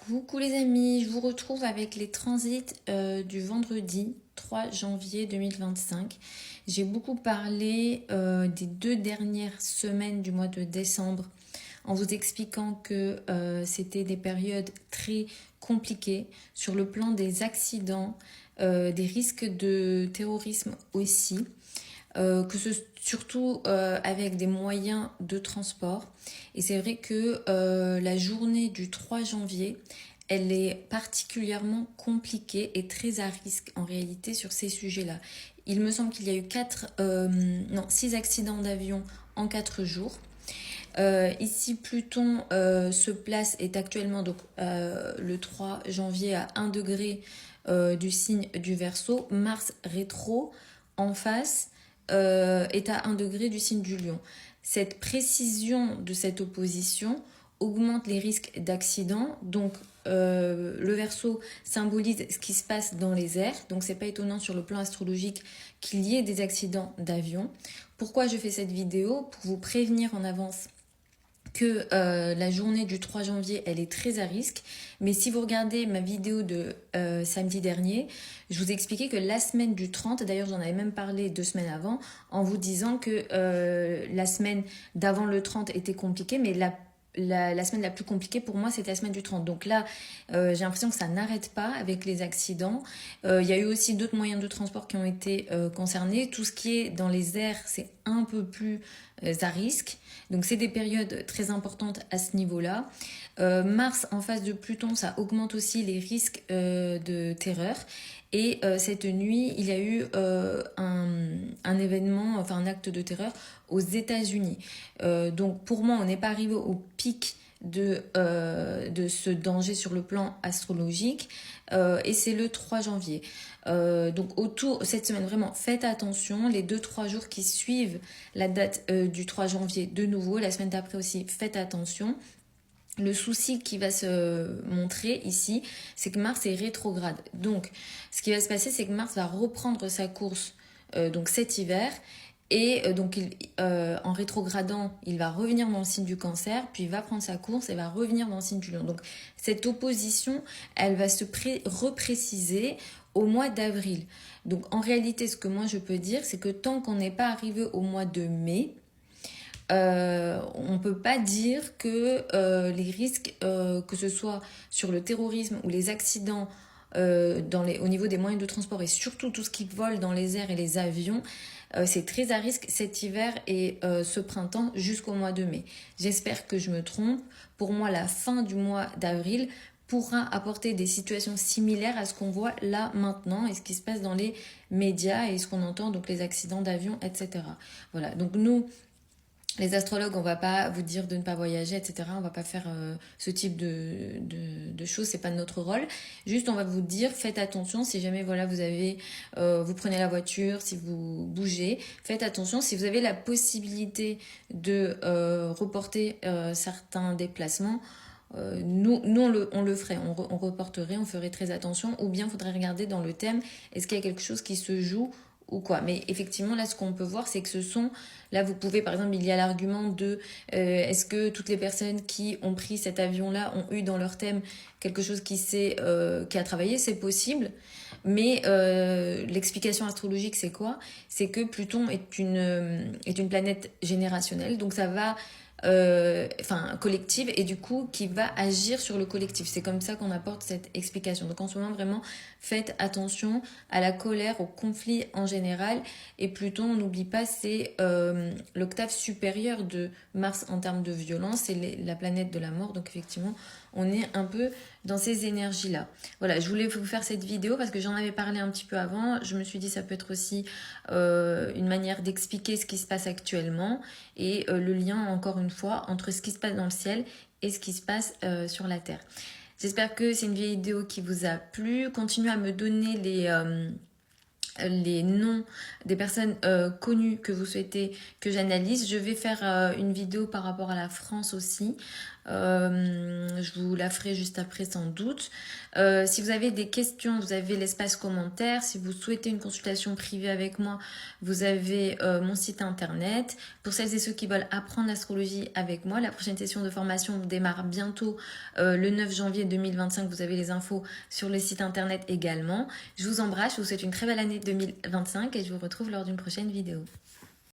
Coucou les amis, je vous retrouve avec les transits du vendredi 3 janvier 2025. J'ai beaucoup parlé des 2 dernières semaines du mois de décembre en vous expliquant que c'était des périodes très compliquées sur le plan des accidents, des risques de terrorisme aussi, surtout avec des moyens de transport. Et c'est vrai que la journée du 3 janvier, elle est particulièrement compliquée et très à risque en réalité sur ces sujets-là. Il me semble qu'il y a eu 6 accidents d'avion en 4 jours. Ici, Pluton se place, est actuellement donc, le 3 janvier à 1 degré du signe du Verseau. Mars rétro en face est à 1 degré du signe du Lion. Cette précision de cette opposition augmente les risques d'accident. Donc, le Verseau symbolise ce qui se passe dans les airs. Donc, c'est pas étonnant sur le plan astrologique qu'il y ait des accidents d'avion. Pourquoi je fais cette vidéo? Pour vous prévenir en avance que la journée du 3 janvier, elle est très à risque. Mais si vous regardez ma vidéo de samedi dernier, je vous ai expliqué que la semaine du 30, d'ailleurs j'en avais même parlé 2 semaines avant, en vous disant que la semaine d'avant le 30 était compliquée, mais la semaine la plus compliquée pour moi, c'était la semaine du 30. Donc là, j'ai l'impression que ça n'arrête pas avec les accidents. Il y a eu aussi d'autres moyens de transport qui ont été concernés. Tout ce qui est dans les airs, c'est un peu plus à risque. Donc c'est des périodes très importantes à ce niveau-là. Mars en face de Pluton, ça augmente aussi les risques de terreur. Et cette nuit, il y a eu un événement, enfin un acte de terreur aux États-Unis. Donc pour moi, on n'est pas arrivé au pic de ce danger sur le plan astrologique et c'est le 3 janvier. Donc autour, cette semaine vraiment, faites attention, les 2-3 jours qui suivent la date du 3 janvier de nouveau, la semaine d'après aussi, faites attention. Le souci qui va se montrer ici, c'est que Mars est rétrograde. Donc, ce qui va se passer, c'est que Mars va reprendre sa course donc cet hiver. Et donc, en rétrogradant, il va revenir dans le signe du Cancer, puis il va prendre sa course et va revenir dans le signe du Lion. Donc, cette opposition, elle va se repréciser au mois d'avril. Donc, en réalité, ce que moi je peux dire, c'est que tant qu'on n'est pas arrivé au mois de mai, on ne peut pas dire que les risques, que ce soit sur le terrorisme ou les accidents au niveau des moyens de transport et surtout tout ce qui vole dans les airs et les avions, c'est très à risque cet hiver et ce printemps jusqu'au mois de mai. J'espère que je me trompe. Pour moi, la fin du mois d'avril pourra apporter des situations similaires à ce qu'on voit là maintenant et ce qui se passe dans les médias et ce qu'on entend, donc les accidents d'avion, etc. Voilà, donc nous, les astrologues, on va pas vous dire de ne pas voyager, etc. On va pas faire ce type de choses, c'est pas notre rôle. Juste, on va vous dire, faites attention si jamais voilà vous prenez la voiture, si vous bougez, faites attention si vous avez la possibilité de reporter certains déplacements. Nous on le ferait, on reporterait, on ferait très attention, ou bien il faudrait regarder dans le thème, est-ce qu'il y a quelque chose qui se joue ou quoi. Mais effectivement, là, ce qu'on peut voir, c'est que là, vous pouvez, par exemple, il y a l'argument de est-ce que toutes les personnes qui ont pris cet avion-là ont eu dans leur thème quelque chose qui a travaillé, c'est possible. Mais l'explication astrologique, c'est quoi? C'est que Pluton est une planète générationnelle, donc ça va collective et du coup qui va agir sur le collectif. C'est comme ça qu'on apporte cette explication. Donc en ce moment vraiment faites attention à la colère, au conflit en général. Et Pluton, on n'oublie pas, c'est l'octave supérieure de Mars en termes de violence, c'est la planète de la mort. Donc effectivement on est un peu dans ces énergies-là. Voilà, je voulais vous faire cette vidéo parce que j'en avais parlé un petit peu avant. Je me suis dit ça peut être aussi une manière d'expliquer ce qui se passe actuellement et le lien, encore une fois, entre ce qui se passe dans le ciel et ce qui se passe sur la Terre. J'espère que c'est une vidéo qui vous a plu. Continuez à me donner les noms des personnes connues que vous souhaitez que j'analyse. Je vais faire une vidéo par rapport à la France aussi. Je vous la ferai juste après sans doute. Si vous avez des questions, vous avez l'espace commentaire. Si vous souhaitez une consultation privée avec moi, vous avez mon site internet. Pour celles et ceux qui veulent apprendre l'astrologie avec moi, la prochaine session de formation démarre bientôt le 9 janvier 2025. Vous avez les infos sur le site internet également. Je vous embrasse, je vous souhaite une très belle année 2025 et je vous retrouve lors d'une prochaine vidéo.